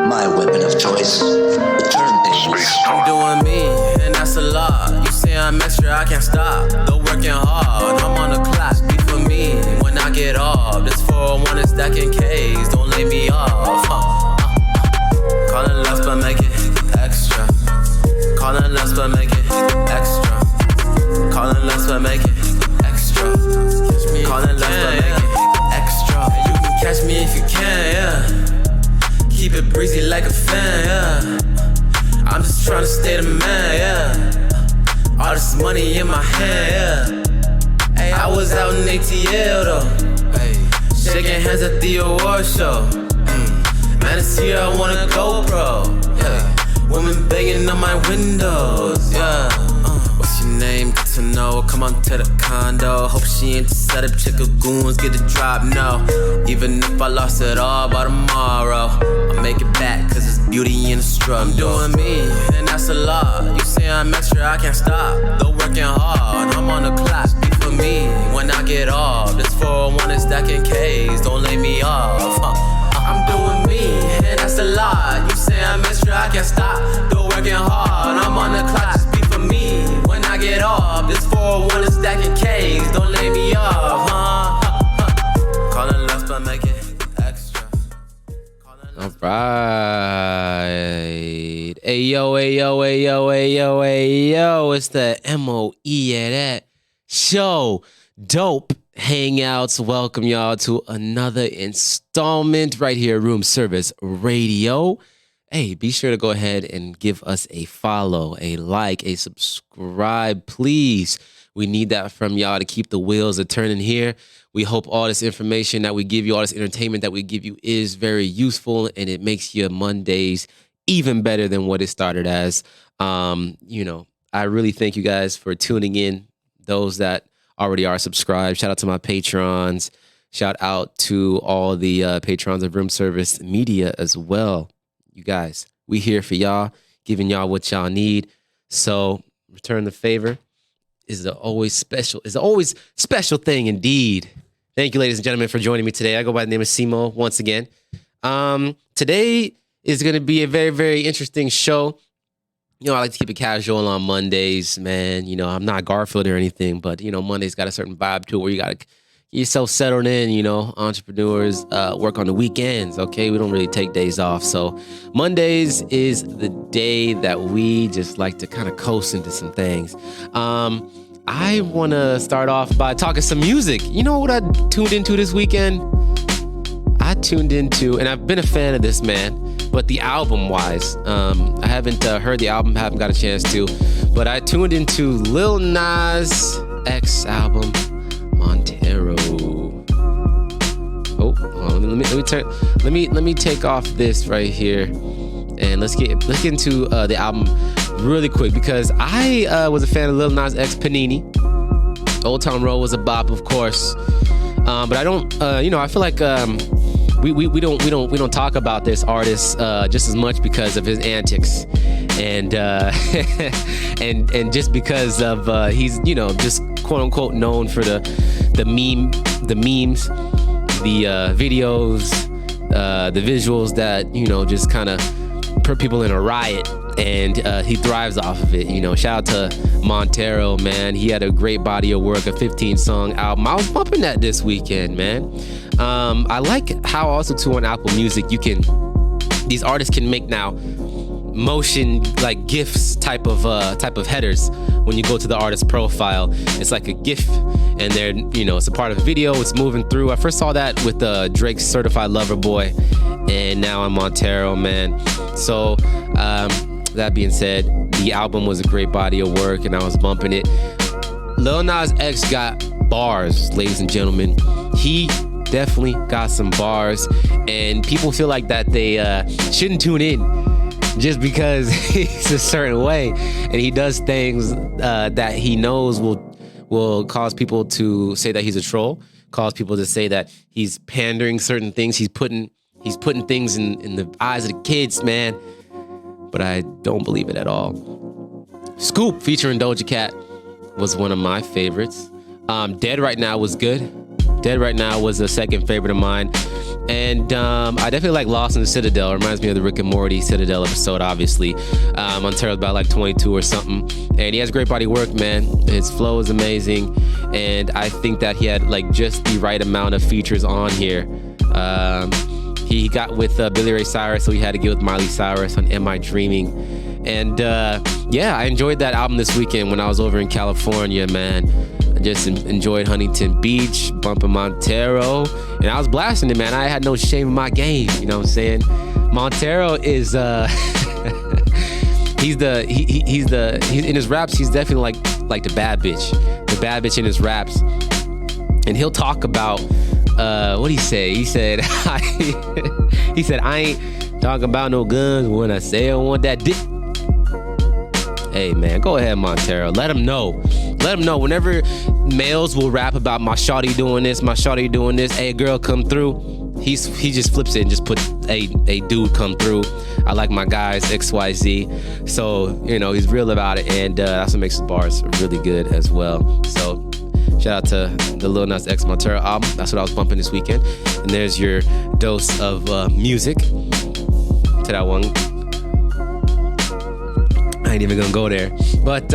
My weapon of choice, the turntables. I'm doing me, and that's a lot. You say I'm extra, I can't stop. Though working hard, I'm on the clock. Be for me when I get off. This 401 is stacking K's, don't lay me off. Calling less but make it extra. Calling less but make it extra. Calling less but make it extra. Calling less but make it extra. You can catch me if you can, yeah. Keep it breezy like a fan, yeah. I'm just tryna stay the man, yeah. All this money in my hand, yeah. Hey, I was out in ATL though. Hey, shaking hands at the award show. Man, this year I want a GoPro, yeah. Women banging on my windows, yeah. What's your name? Get to know. Come on to the condo. Hope she ain't the setup. Chick of goons get the drop, no. Even if I lost it all by tomorrow, I'll make it back, cause it's beauty in the struggle. I'm doing me, and that's a lot. You say I'm extra, I can't stop. Though working hard, I'm on the clock. Be for me when I get off. This 401 is stacking K's, don't lay me off. I'm doing me, and that's a lot. You say I'm extra, I can't stop. Though working hard, I'm on the clock. Be for me when I get off. This 401 is stacking K's, don't lay me off, Calling less but make it extra. All right. Hey yo, hey yo, hey yo, hey yo, hey yo. It's the MOE at that show. Dope Hangouts. Welcome y'all to another installment right here, Room Service Radio. Hey, be sure to go ahead and give us a follow, a like, a subscribe, please. We need that from y'all to keep the wheels a turning here. We hope all this information that we give you, all this entertainment that we give you is very useful and it makes your Mondays even better than what it started as. I really thank you guys for tuning in. Those that already are subscribed. Shout out to my patrons. Shout out to all the patrons of Room Service Media as well. You guys, we here for y'all, giving y'all what y'all need. So return the favor is always special thing indeed. Thank you, ladies and gentlemen, for joining me today. I go by the name of Simo once again. Today is going to be a very, very interesting show. I like to keep it casual on Mondays, man. I'm not Garfield or anything, but, Monday's got a certain vibe to it where you got to get yourself settled in, Entrepreneurs work on the weekends, okay? We don't really take days off. So Mondays is the day that we just like to kind of coast into some things. I want to start off by talking some music. You know what I tuned into this weekend? I tuned into, and I've been a fan of this man, but the album-wise, I haven't heard the album, haven't got a chance to, but I tuned into Lil Nas X album, Montero. Oh, let me take off this right here, and let's get into the album really quick, because I was a fan of Lil Nas X Panini. Old Town Road was a bop, of course, but I don't, I feel like we don't talk about this artist just as much because of his antics, and and just because of he's just quote unquote known for the memes, the videos, the visuals that just kind of put people in a riot, and he thrives off of it. Shout out to Montero, man. He had a great body of work, a 15-song album. I was bumping that this weekend, man. I like how also too on Apple Music these artists can make now motion like GIFs type of headers. When you go to the artist profile, it's like a GIF, and they're it's a part of a video. It's moving through. I first saw that with Drake's Certified Lover Boy, and now I'm Montero, man. So that being said, the album was a great body of work, and I was bumping it. Lil Nas X got bars, ladies and gentlemen. He definitely got some bars, and people feel like that they shouldn't tune in just because he's a certain way, and he does things that he knows will cause people to say that he's a troll, cause people to say that he's pandering certain things. He's putting things in the eyes of the kids, man. But I don't believe it at all. Scoop featuring Doja Cat was one of my favorites. Dead Right Now was good. Dead Right Now was a second favorite of mine. And I definitely like Lost in the Citadel. It reminds me of the Rick and Morty Citadel episode, obviously. Untitled about like 22 or something. And he has great body work, man. His flow is amazing. And I think that he had like just the right amount of features on here. He got with Billy Ray Cyrus, so he had to get with Miley Cyrus on Am I Dreaming? And yeah, I enjoyed that album this weekend when I was over in California, man. I just enjoyed Huntington Beach, bumping Montero, and I was blasting it, man. I had no shame in my game, you know what I'm saying? Montero is he's in his raps, he's definitely like the bad bitch in his raps. And he'll talk about what'd he say? He said he said, I ain't talking about no guns when I say I want that dick. Hey man, go ahead, Montero. Let him know. Let him know. Whenever males will rap about my shawty doing this, my shawty doing this, hey girl come through, he just flips it and just put a dude come through. I like my guys XYZ. So, you know, he's real about it, and that's what makes his bars really good as well. So shout out to the Lil Nas X Montero album. That's what I was bumping this weekend. And there's your dose of music to that one. I ain't even gonna go there. But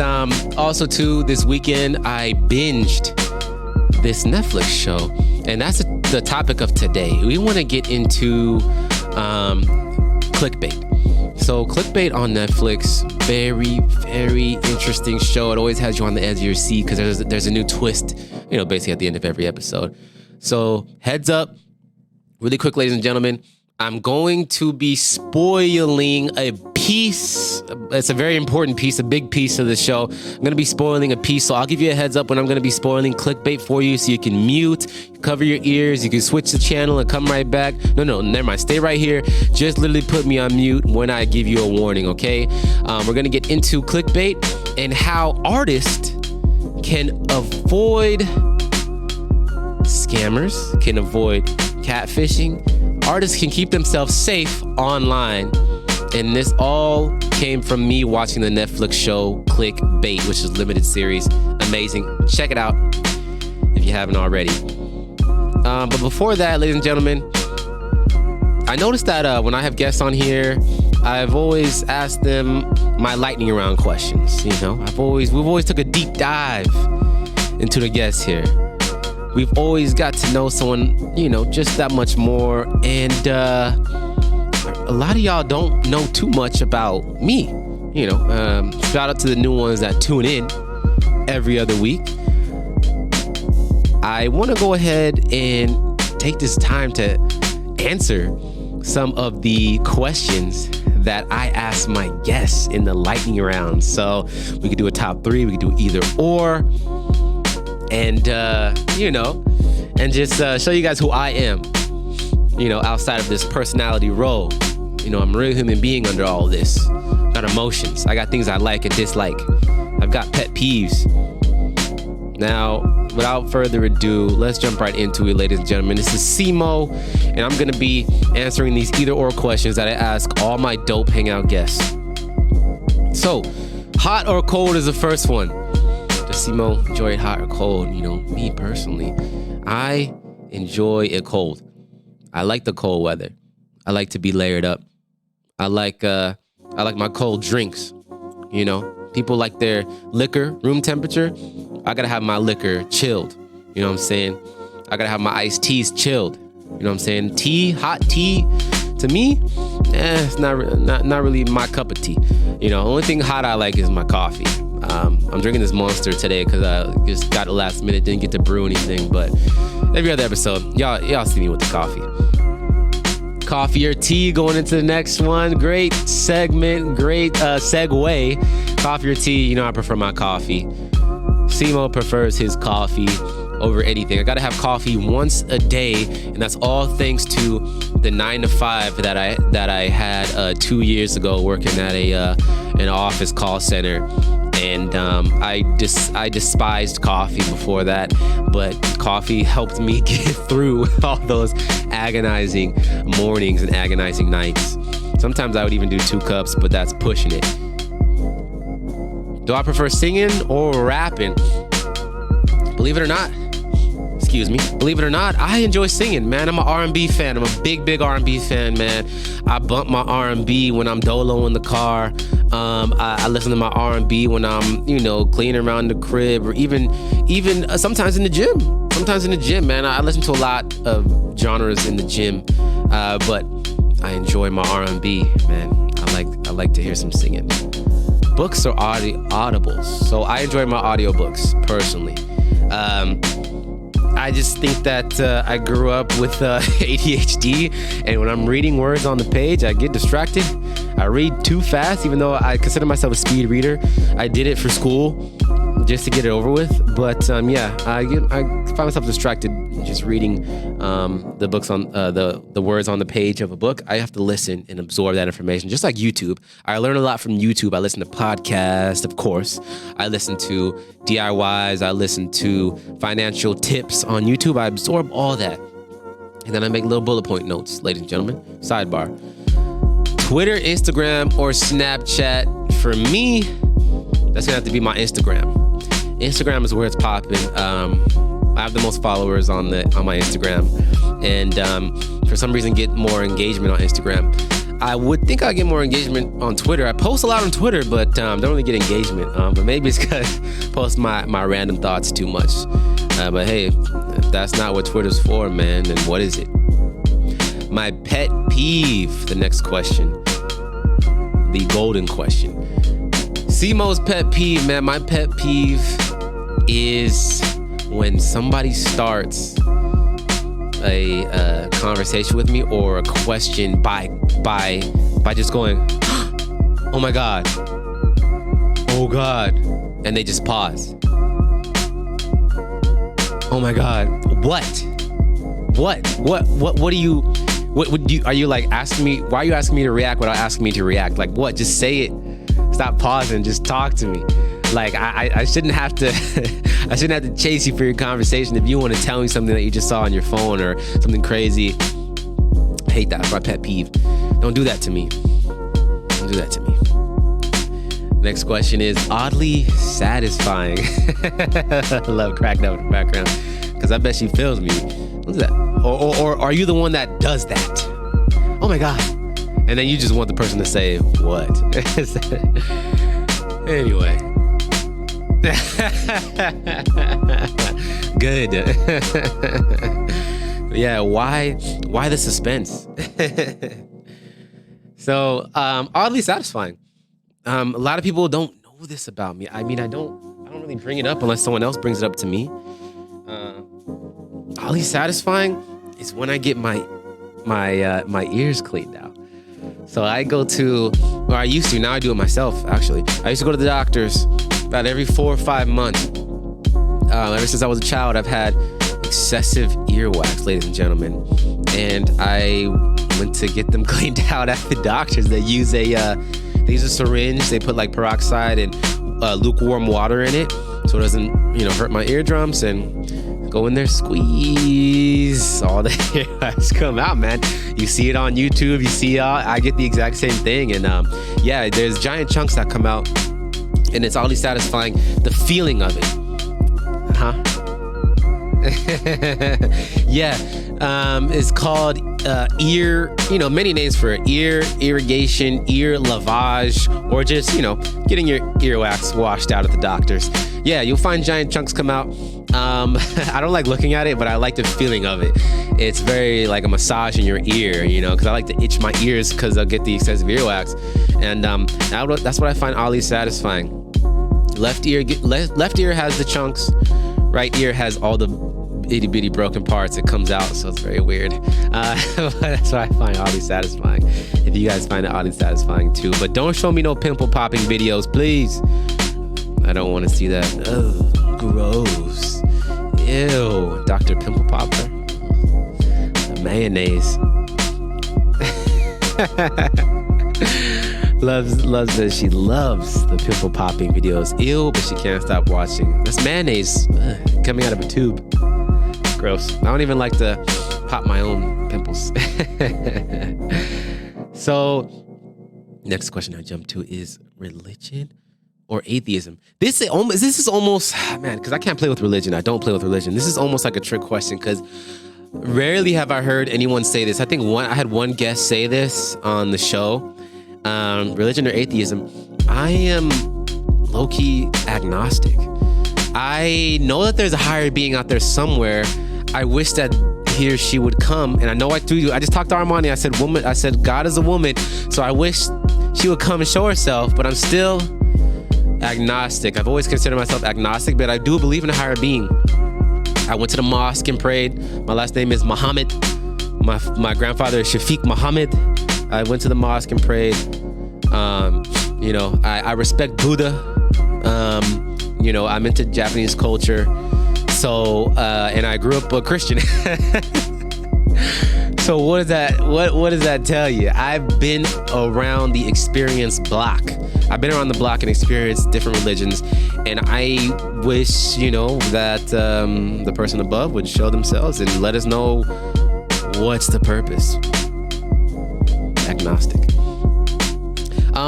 also too, this weekend I binged this Netflix show, and that's the topic of today. We want to get into CLICKBAIT. So CLICKBAIT on Netflix, very, very interesting show. It always has you on the edge of your seat because there's a new twist, you know, basically at the end of every episode. So heads up, really quick, ladies and gentlemen, I'm going to be spoiling a piece. It's a very important piece, a big piece of the show. I'm going to be spoiling a piece, so I'll give you a heads up when I'm going to be spoiling CLICKBAIT for you, so you can mute, cover your ears, you can switch the channel and come right back. No, never mind. Stay right here. Just literally put me on mute when I give you a warning, okay? We're going to get into CLICKBAIT and how artists can avoid scammers, can avoid catfishing. Artists can keep themselves safe online. And this all came from me watching the Netflix show CLICKBAIT, which is a limited series. Amazing. Check it out if you haven't already. But before that, ladies and gentlemen, I noticed that when I have guests on here, I've always asked them my lightning round questions. You know, we've always took a deep dive into the guests here. We've always got to know someone, you know, just that much more. And a lot of y'all don't know too much about me. You know, shout out to the new ones that tune in every other week. I want to go ahead and take this time to answer some of the questions that I ask my guests in the lightning round. So we could do a top 3, we could do either or. And, you know, and just show you guys who I am, you know, outside of this personality role. You know, I'm a real human being under all this. I got emotions. I got things I like and dislike. I've got pet peeves. Now, without further ado, let's jump right into it, ladies and gentlemen. This is Simo, and I'm going to be answering these either or questions that I ask all my dope hangout guests. So, hot or cold is the first one. Does Simo enjoy it hot or cold? You know, me personally, I enjoy it cold. I like the cold weather. I like to be layered up. I like my cold drinks. You know, people like their liquor room temperature. I gotta have my liquor chilled. You know what I'm saying? I gotta have my iced teas chilled. You know what I'm saying? Tea, hot tea, to me, it's not really my cup of tea. You know, only thing hot I like is my coffee. I'm drinking this Monster today because I just got it last minute, didn't get to brew anything. But every other episode, y'all see me with the coffee. Coffee or tea going into the next one. Great segment, great segue. Coffee or tea, you know I prefer my coffee. Simo prefers his coffee over anything. I gotta have coffee once a day, and that's all thanks to the 9 to 5 that I had 2 years ago working at an office call center. And I despised coffee before that, but coffee helped me get through all those agonizing mornings and agonizing nights. Sometimes I would even do 2 cups, but that's pushing it. Do I prefer singing or rapping? Believe it or not, excuse me, believe it or not, I enjoy singing, man. I'm an R&B fan. I'm a big R&B fan, man. I bump my R&B when I'm dolo in the car. I listen to my R&B when I'm, cleaning around the crib, or even sometimes in the gym. Sometimes in the gym, man. I listen to a lot of genres in the gym, but I enjoy my R&B, man. I like to hear some singing. Books or audibles. So I enjoy my audiobooks personally. I just think that I grew up with ADHD, and when I'm reading words on the page, I get distracted. I read too fast, even though I consider myself a speed reader. I did it for school just to get it over with. But I find myself distracted just reading the books on the words on the page of a book. I have to listen and absorb that information, just like YouTube. I learn a lot from YouTube. I listen to podcasts, of course. I listen to DIYs. I listen to financial tips on YouTube. I absorb all that. And then I make little bullet point notes, ladies and gentlemen. Sidebar. Twitter, Instagram, or Snapchat. For me, that's gonna have to be my Instagram. Instagram is where it's popping. I have the most followers on my Instagram, and for some reason get more engagement on Instagram. I would think I'd get more engagement on Twitter. I post a lot on Twitter, but don't really get engagement. But maybe it's because I post my random thoughts too much. But hey, if that's not what Twitter's for, man, then what is it? My pet peeve, the next question. The golden question. Simo's pet peeve, man. My pet peeve is when somebody starts a conversation with me or a question by just going, oh my God, oh God, and they just pause. Oh my God, what do you, are you like asking me, why are you asking me to react without asking me to react? Like what? Just say it. Stop pausing. Just talk to me. Like I shouldn't have to I shouldn't have to chase you for your conversation. If you want to tell me something that you just saw on your phone or something crazy, I hate that. That's my pet peeve. Don't do that to me. Don't do that to me. Next question is oddly satisfying. I love cracking up in the background because I bet she feels me. What's that? Or are you the one that does that? Oh my God. And then you just want the person to say what? Anyway. Good. Yeah, why the suspense? So, oddly satisfying. A lot of people don't know this about me. I mean, I don't really bring it up unless someone else brings it up to me. Oddly satisfying is when I get my ears cleaned out. So I go to, or I used to, now I do it myself, actually. I used to go to the doctors about every 4 or 5 months. Ever since I was a child, I've had excessive earwax, ladies and gentlemen. And I went to get them cleaned out at the doctors. They use a syringe. They put like peroxide and lukewarm water in it so it doesn't, hurt my eardrums, and go in there, squeeze all the earwax come out, man. You see it on YouTube. You see I get the exact same thing. And yeah, there's giant chunks that come out, and it's oddly satisfying. The feeling of it. Yeah. It's called ear, many names for it. Ear irrigation, ear lavage, or just, getting your earwax washed out at the doctors. Yeah, you'll find giant chunks come out. I don't like looking at it, but I like the feeling of it. It's very like a massage in your ear, because I like to itch my ears because I'll get the excessive earwax. And that's what I find oddly satisfying. Left ear has the chunks. Right ear has all the itty bitty broken parts. It comes out, so it's very weird. But that's what I find oddly satisfying. If you guys find it oddly satisfying too, but don't show me no pimple popping videos, please. I don't want to see that. Ugh, gross. Ew, Dr. Pimple Popper. Mayonnaise. She loves the pimple popping videos. Ew, but she can't stop watching. That's mayonnaise coming out of a tube. Gross. I don't even like to pop my own pimples. So, next question I jump to is religion or atheism? This is almost man, because I can't play with religion. I don't play with religion. This is almost like a trick question because rarely have I heard anyone say this. I think I had one guest say this on the show. Religion or atheism? I am low-key agnostic. I know that there's a higher being out there somewhere. I wish that he or she would come, and I know I do. I just talked to Armani. I said, "Woman." I said, "God is a woman," so I wish she would come and show herself. But I'm still agnostic. I've always considered myself agnostic, but I do believe in a higher being. I went to the mosque and prayed. My last name is Muhammad. My grandfather is Shafiq Muhammad. I went to the mosque and prayed. I respect Buddha. I'm into Japanese culture. So, and I grew up a Christian. So what does that tell you? I've been around the experience block. I've been around the block and experienced different religions. And I wish, that the person above would show themselves and let us know what's the purpose. Agnostic.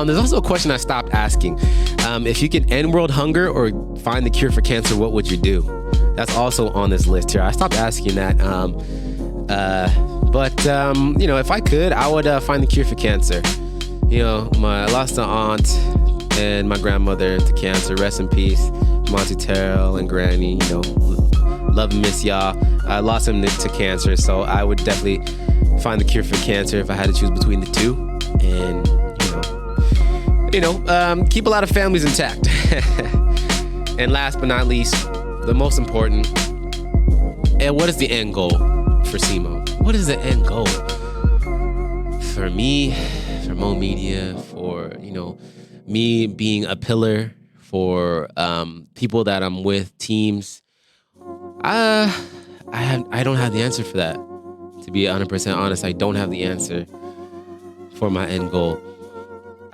There's also a question I stopped asking. If you could end world hunger or find the cure for cancer, what would you do? That's also on this list here. I stopped asking that. But if I could, I would find the cure for cancer. I lost an aunt and my grandmother to cancer. Rest in peace, Monty Terrell and Granny. Love and miss y'all. I lost them to cancer, so I would definitely find the cure for cancer if I had to choose between the two. And keep a lot of families intact. And last but not least, the most important, and what is the end goal for SEMO? What is the end goal? For me, for Mo Media, for, me being a pillar for people that I'm with, teams, I don't have the answer for that. To be 100% honest, I don't have the answer for my end goal.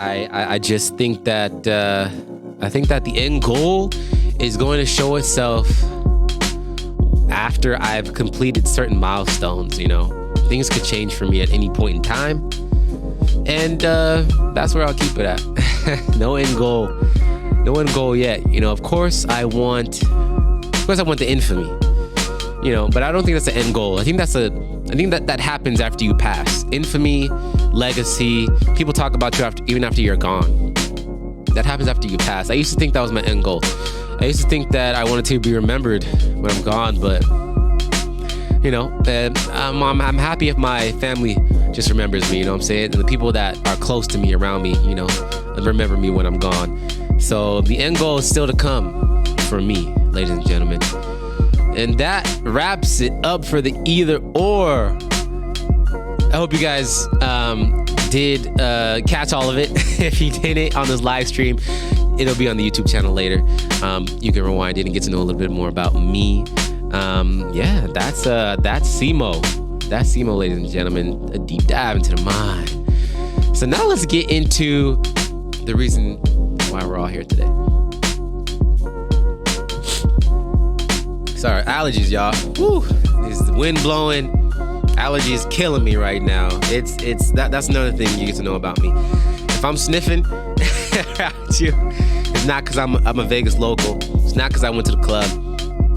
I just think that the end goal is going to show itself after I've completed certain milestones. Things could change for me at any point in time, and that's where I'll keep it at. No end goal yet. Of course I want the infamy. But I don't think that's the end goal. I think that happens after you pass. Infamy, legacy, people talk about you even after you're gone. That happens after you pass. I used to think that was my end goal. I used to think that I wanted to be remembered when I'm gone, but I'm happy if my family just remembers me, I'm saying? And the people that are close to me, around me, remember me when I'm gone. So the end goal is still to come for me, ladies and gentlemen. And that wraps it up for the either or. I hope you guys did catch all of it. If you didn't on this live stream, it'll be on the YouTube channel later. You can rewind it and get to know a little bit more about me. That's SEMO. That's SEMO, ladies and gentlemen. A deep dive into the mind. So now let's get into the reason why we're all here today. Sorry, allergies, y'all. Woo, it's the wind blowing. Allergies killing me right now. That's another thing you get to know about me. If I'm sniffing around you, it's not because I'm a Vegas local. It's not because I went to the club.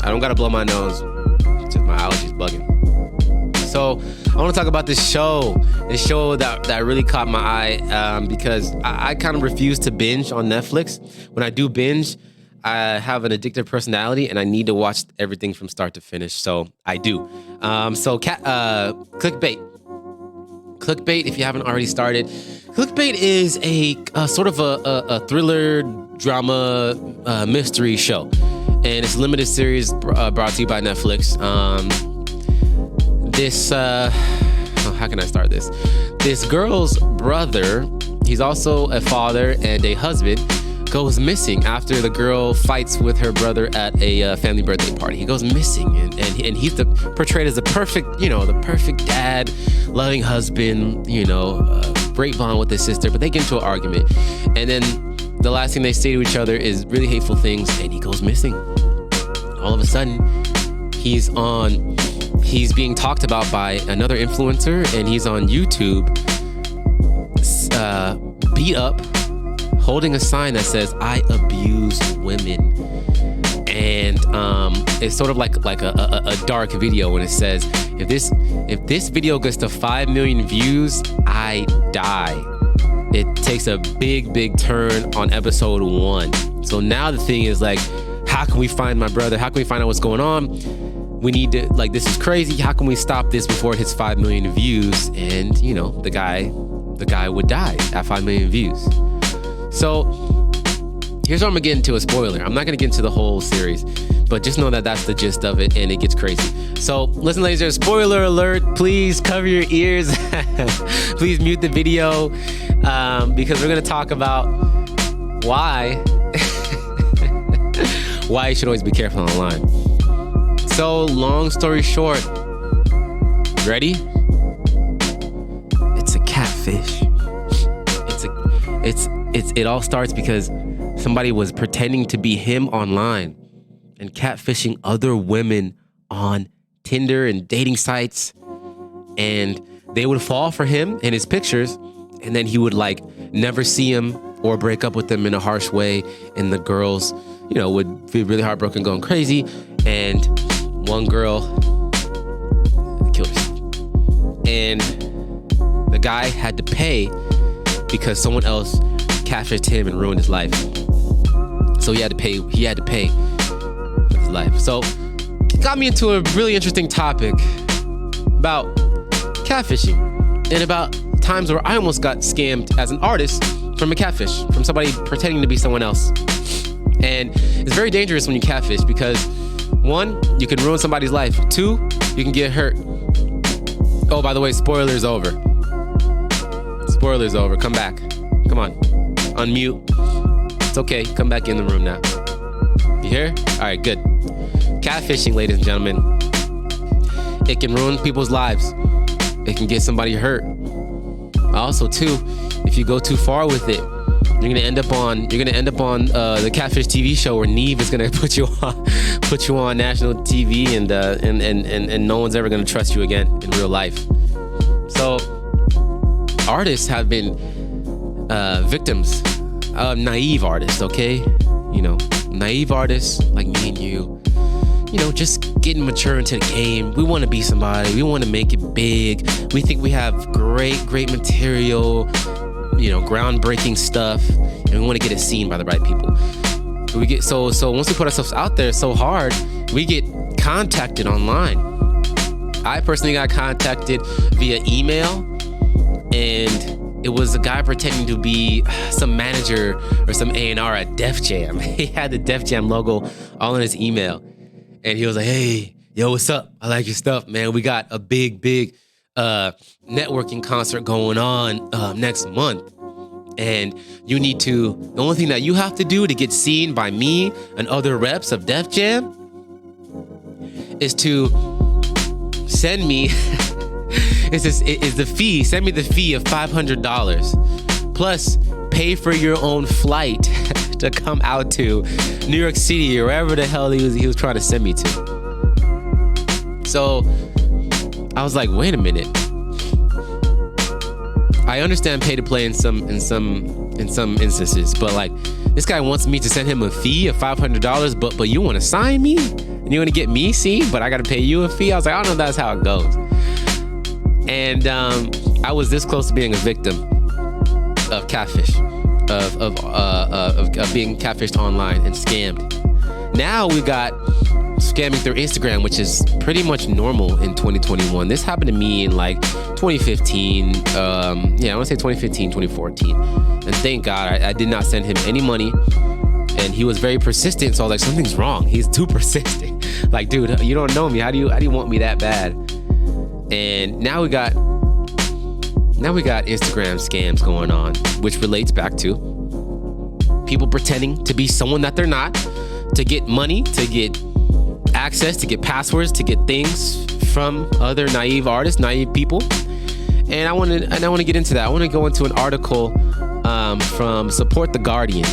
I don't gotta blow my nose. It's just my allergies bugging. So I want to talk about this show that really caught my eye because I kind of refuse to binge on Netflix. When I do binge, I have an addictive personality and I need to watch everything from start to finish. So I do. CLICKBAIT. CLICKBAIT, if you haven't already started. CLICKBAIT is a sort of a thriller, drama, mystery show. And it's a limited series brought to you by Netflix. How can I start this? This girl's brother, he's also a father and a husband, goes missing after the girl fights with her brother at a family birthday party. He goes missing, and he's portrayed as the perfect dad, loving husband, great bond with his sister, but they get into an argument, and then the last thing they say to each other is really hateful things, and he goes missing. All of a sudden, he's being talked about by another influencer, and he's on YouTube, beat up, holding a sign that says, "I abuse women." And it's sort of like a dark video, and it says, if this video gets to 5 million views, I die. It takes a big turn on episode 1. So now the thing is like, how can we find my brother? How can we find out what's going on? We need to, like, this is crazy. How can we stop this before it hits 5 million views? And you know, the guy would die at 5 million views. So here's where I'm gonna get into a spoiler. I'm not gonna get into the whole series, but just know that that's the gist of it, and it gets crazy. So listen, ladies, there's spoiler alert. Please cover your ears. Please mute the video, because we're gonna talk about why you should always be careful online. So long story short, ready? It's a catfish. It all starts because somebody was pretending to be him online and catfishing other women on Tinder and dating sites, and they would fall for him and his pictures, and then he would like never see him or break up with them in a harsh way, and the girls, you know, would be really heartbroken, going crazy. And one girl killed herself, and the guy had to pay because someone else catfished him and ruined his life. So he had to pay with his life. So it got me into a really interesting topic about catfishing and about times where I almost got scammed as an artist from a catfish, from somebody pretending to be someone else. And it's very dangerous when you catfish because 1, you can ruin somebody's life. 2, you can get hurt. Oh, by the way, spoiler's over. Spoiler's over. Come back. Come on. Unmute. It's okay. Come back in the room now. You hear? All right, good. Catfishing, ladies and gentlemen. It can ruin people's lives. It can get somebody hurt. Also, too, if you go too far with it, you're gonna end up on the Catfish TV show where Neve is gonna put you on national TV, and no one's ever gonna trust you again in real life. So artists have been victims of naive artists. Okay, you know, naive artists like me and you know, just getting mature into the game. We want to be somebody. We want to make it big. We think we have great material, you know, groundbreaking stuff, and we want to get it seen by the right people. We get so once we put ourselves out there so hard, we get contacted online. I personally got contacted via email, and it was a guy pretending to be some manager or some A&R at Def Jam. He had the Def Jam logo all in his email, and he was like, "Hey, yo, what's up? I like your stuff, man. We got a big networking concert going on next month, and you need to, the only thing that you have to do to get seen by me and other reps of Def Jam is to send me is the fee. Send me the fee of $500 plus pay for your own flight to come out to New York City or wherever the hell he was trying to send me to." So I was like, wait a minute. I understand pay to play in some instances, but like, this guy wants me to send him a fee of $500, but you want to sign me and you want to get me seen, but I got to pay you a fee. I was like, I don't know if that's how it goes. And I was this close to being a victim of catfish, of being catfished online and scammed. Now we got scamming through Instagram, which is pretty much normal in 2021. This happened to me in like 2015. I want to say 2015, 2014. And thank God I did not send him any money. And he was very persistent. So I was like, something's wrong. He's too persistent. Like, dude, you don't know me. How do you want me that bad? And now we got Instagram scams going on, which relates back to people pretending to be someone that they're not, to get money, to get access, to get passwords, to get things from other naive artists, naive people. And I want to get into that. I want to go into an article from Support the Guardian.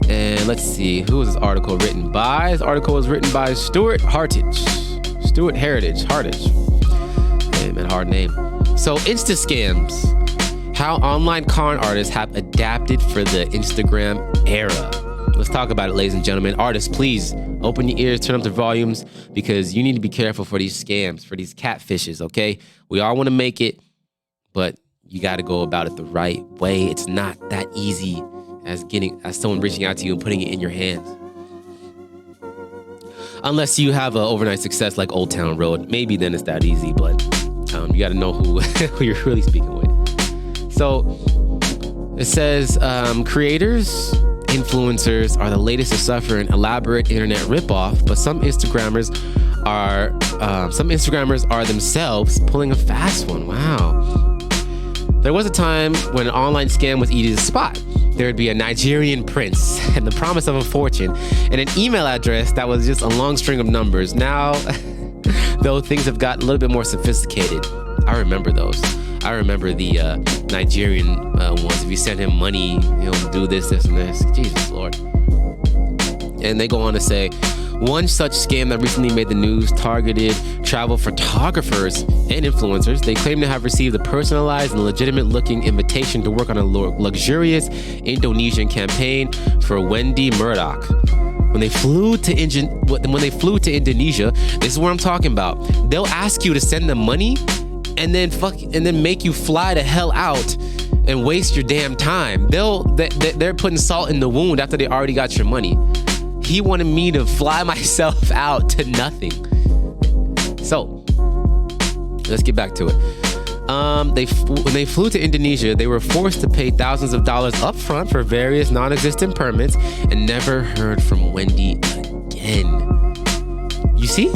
And let's see, who was this article written by? This article was written by Stuart Heritage. Hey, man, hard name. So Insta scams How online con artists have adapted for the Instagram era. Let's talk about it, ladies and gentlemen. Artists, please open your ears, turn up the volumes, because you need to be careful for these scams, for these catfishes, okay? We all want to make it, but you got to go about it the right way. It's not that easy as someone reaching out to you and putting it in your hands. Unless you have an overnight success like Old Town Road, maybe then it's that easy, but you got to know who you're really speaking with. So it says creators, influencers are the latest to suffer an elaborate internet ripoff, but some Instagrammers are themselves pulling a fast one. Wow. There was a time when an online scam was easy to spot. There would be a Nigerian prince and the promise of a fortune and an email address that was just a long string of numbers. Now, though, things have gotten a little bit more sophisticated. I remember those. I remember the Nigerian ones. If you send him money, he'll do this, and this. Jesus Lord. And they go on to say, one such scam that recently made the news targeted travel photographers and influencers. They claim to have received a personalized and legitimate-looking invitation to work on a luxurious Indonesian campaign for Wendy Murdoch. When they flew to Indonesia, this is what I'm talking about. They'll ask you to send them money, and then make you fly the hell out and waste your damn time. They're putting salt in the wound after they already got your money. He wanted me to fly myself out to nothing. So let's get back to it. When they flew to Indonesia, they were forced to pay thousands of dollars up front for various non-existent permits and never heard from Wendy again. You see?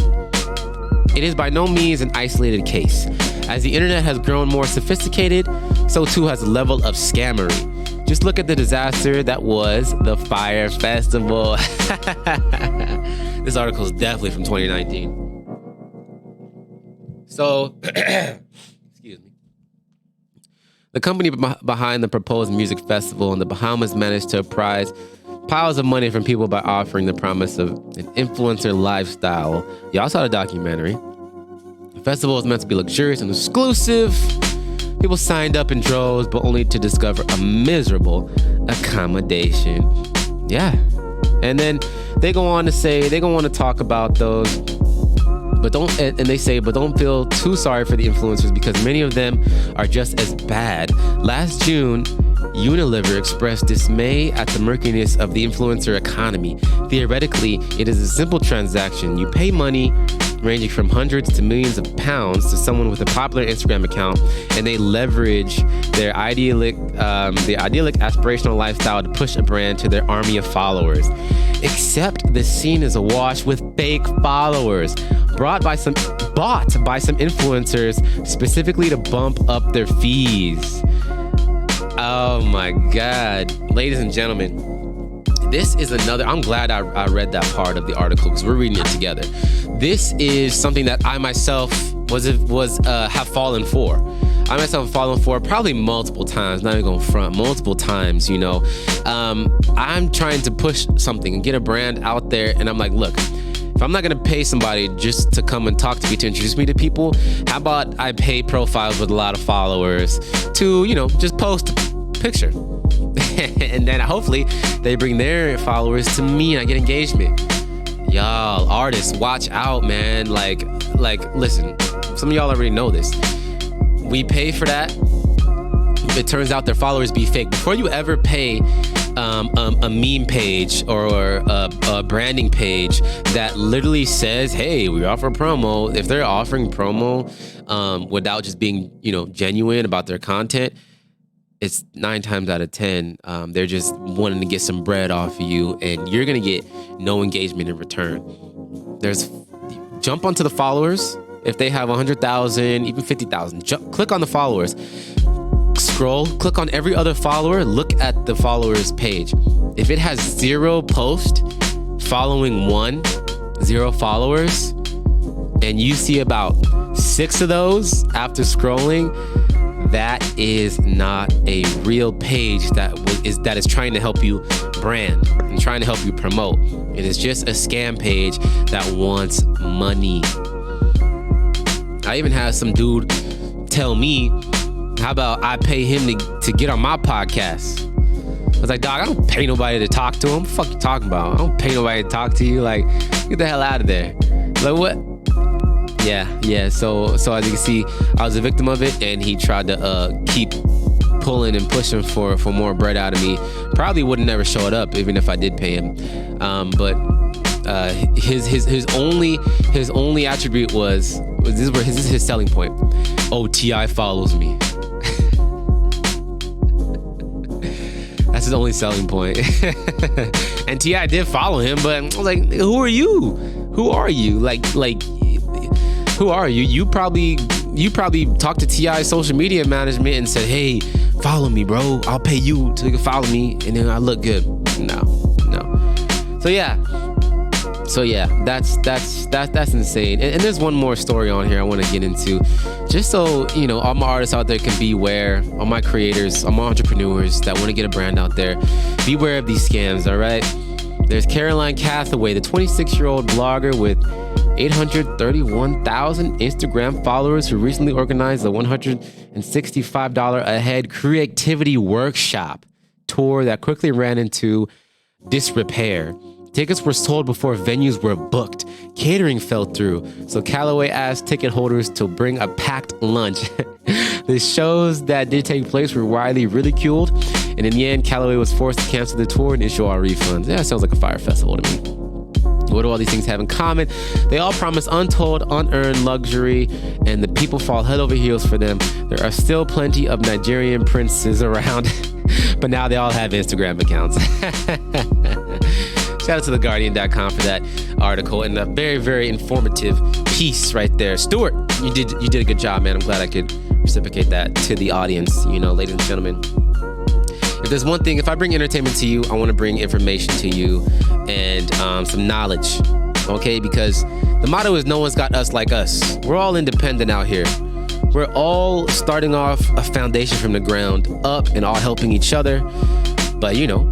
It is by no means an isolated case. As the internet has grown more sophisticated, so too has the level of scammery. Just look at the disaster that was the Fire Festival. This article is definitely from 2019. So, excuse me. The company behind the proposed music festival in the Bahamas managed to prize piles of money from people by offering the promise of an influencer lifestyle. Y'all saw the documentary. The festival was meant to be luxurious and exclusive. People signed up in droves, but only to discover a miserable accommodation. Yeah. And then they go on to talk about those, but don't feel too sorry for the influencers because many of them are just as bad. Last June, Unilever expressed dismay at the murkiness of the influencer economy. Theoretically, it is a simple transaction. You pay money ranging from hundreds to millions of pounds to someone with a popular Instagram account, and they leverage their idyllic aspirational lifestyle to push a brand to their army of followers. Except the scene is awash with fake followers bought by some influencers specifically to bump up their fees. Oh my God. Ladies and gentlemen, this is another, I'm glad I read that part of the article because we're reading it together. This is something that I myself have fallen for. I myself have fallen for probably multiple times, not even gonna front, multiple times, you know. I'm trying to push something and get a brand out there, and I'm like, look, if I'm not gonna pay somebody just to come and talk to me, to introduce me to people, how about I pay profiles with a lot of followers to, you know, just post a picture. And then hopefully they bring their followers to me and I get engagement. Y'all, artists, watch out, man. Like, listen, some of y'all already know this. We pay for that. It turns out their followers be fake. Before you ever pay a meme page or a branding page that literally says, hey, we offer promo, if they're offering promo without just being, you know, genuine about their content, it's 9 times out of 10, they're just wanting to get some bread off of you, and you're gonna get no engagement in return. Jump onto the followers. If they have 100,000, even 50,000, click on the followers. Scroll, click on every other follower, look at the followers page. If it has 0 posts following 0 followers, and you see about 6 of those after scrolling, that is not a real page that is trying to help you brand and trying to help you promote. It is just a scam page that wants money. I even had some dude tell me How about I pay him to get on my podcast? I was like, dog, I don't pay nobody to talk to him. What the fuck you talking about? I don't pay nobody to talk to you. Like, get the hell out of there. Like, what? Yeah. So as you can see, I was a victim of it, and he tried to keep pulling and pushing for more bread out of me. Probably would have never showed up even if I did pay him. But his only attribute was this is his selling point. Oh, T.I. follows me. That's his only selling point. And T.I. did follow him, but I was like, who are you? Who are you? Like who are you? You probably talked to T.I.'s social media management and said, hey, follow me, bro. I'll pay you to follow me, and then I look good. No. So yeah, that's insane. And there's one more story on here I want to get into, just so you know, all my artists out there can beware. All my creators, all my entrepreneurs that want to get a brand out there, beware of these scams. All right. There's Caroline Cathaway, the 26-year-old blogger with 831,000 Instagram followers, who recently organized the $165 a head creativity workshop tour that quickly ran into disrepair. Tickets were sold before venues were booked. Catering fell through, so Calloway asked ticket holders to bring a packed lunch. The shows that did take place were widely ridiculed, and in the end, Calloway was forced to cancel the tour and issue all refunds. Yeah, sounds like a fire festival to me. What do all these things have in common? They all promise untold, unearned luxury, and the people fall head over heels for them. There are still plenty of Nigerian princes around, but now they all have Instagram accounts. Shout out to theguardian.com for that article, and a very, very informative piece right there. Stuart, you did a good job, man. I'm glad I could reciprocate that to the audience, you know, ladies and gentlemen. If there's one thing, if I bring entertainment to you, I want to bring information to you and some knowledge, okay? Because the motto is no one's got us like us. We're all independent out here. We're all starting off a foundation from the ground up and all helping each other. But, you know,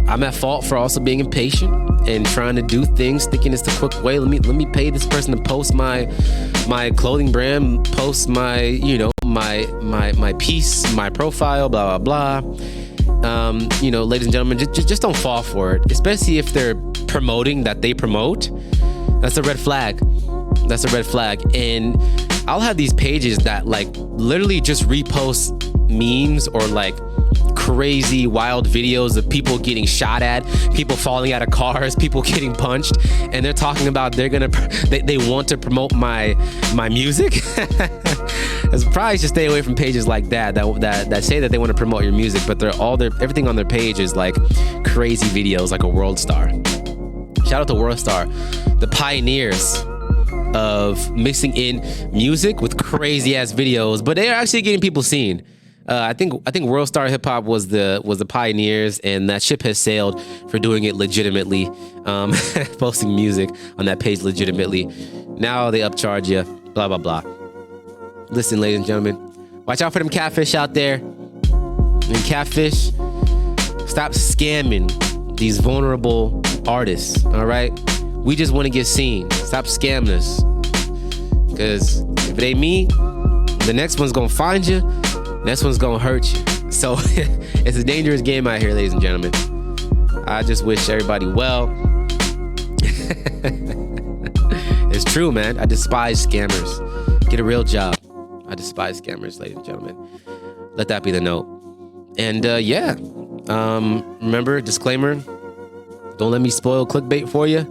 I'm at fault for also being impatient and trying to do things, thinking it's the quick way. Let me pay this person to post my clothing brand, post my, you know, my piece, my profile, blah, blah, blah. You know, ladies and gentlemen, just don't fall for it, especially if they're promoting that they promote. That's a red flag. That's a red flag. And I'll have these pages that like literally just repost memes or like crazy wild videos of people getting shot at, people falling out of cars, people getting punched, and they're talking about they want to promote my music. It's probably just stay away from pages like that say that they want to promote your music, but everything on their page is like crazy videos, like a world star. Shout out to World Star, the pioneers of mixing in music with crazy ass videos, but they are actually getting people seen. I think World Star Hip Hop was the pioneers, and that ship has sailed for doing it legitimately, posting music on that page legitimately. Now they upcharge you, blah blah blah. Listen, ladies and gentlemen, watch out for them catfish out there. And catfish, stop scamming these vulnerable artists. All right, we just want to get seen. Stop scamming us, because if it ain't me, the next one's gonna find you. Next one's gonna hurt you. So it's a dangerous game out here, ladies and gentlemen. I just wish everybody well. It's true, man. I despise scammers. Get a real job. I despise scammers, ladies and gentlemen. Let that be the note. And remember, disclaimer, don't let me spoil clickbait for you.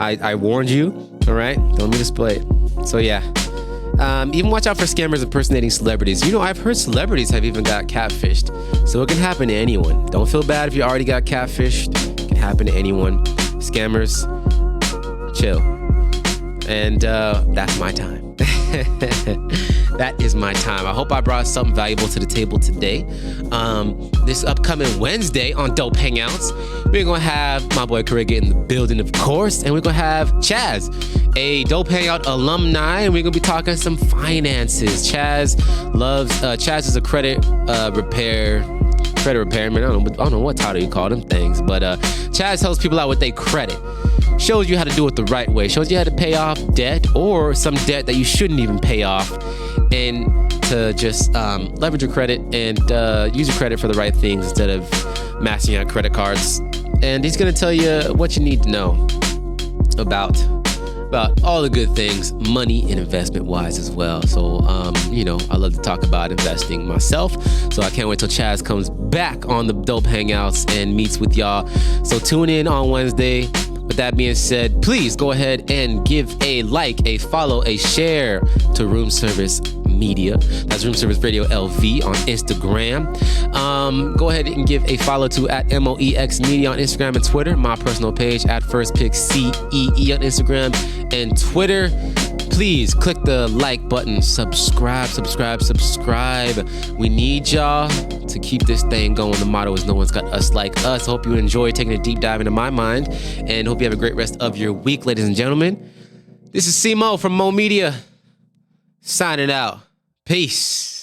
I warned you, all right? Don't let me display it. So yeah. Even watch out for scammers impersonating celebrities. You know, I've heard celebrities have even got catfished. So it can happen to anyone. Don't feel bad if you already got catfished. It can happen to anyone. Scammers, chill. And that's my time. That is my time. I hope I brought something valuable to the table today. This upcoming Wednesday on Dope Hangouts, we're going to have my boy Corrigan in the building, of course, and we're going to have Chaz, a Dope Hangout alumni, and we're going to be talking some finances. Chaz is a credit repairman. I don't know what title you call them things, but Chaz helps people out with their credit. Shows you how to do it the right way. Shows you how to pay off debt or some debt that you shouldn't even pay off. and to just leverage your credit and use your credit for the right things instead of maxing out credit cards. And he's going to tell you what you need to know about all the good things, money and investment wise as well. So, I love to talk about investing myself. So I can't wait till Chaz comes back on the Dope Hangouts and meets with y'all. So tune in on Wednesday. With that being said, please go ahead and give a like, a follow, a share to Room Service Media. That's Room Service Radio LV on Instagram. Go ahead and give a follow to at MOEX Media on Instagram and Twitter. My personal page at FirstPickCEE on Instagram and Twitter. Please click the like button, subscribe. We need y'all to keep this thing going. The motto is no one's got us like us. Hope you enjoy taking a deep dive into my mind and hope you have a great rest of your week, ladies and gentlemen. This is C-Mo from Mo Media signing out. Peace.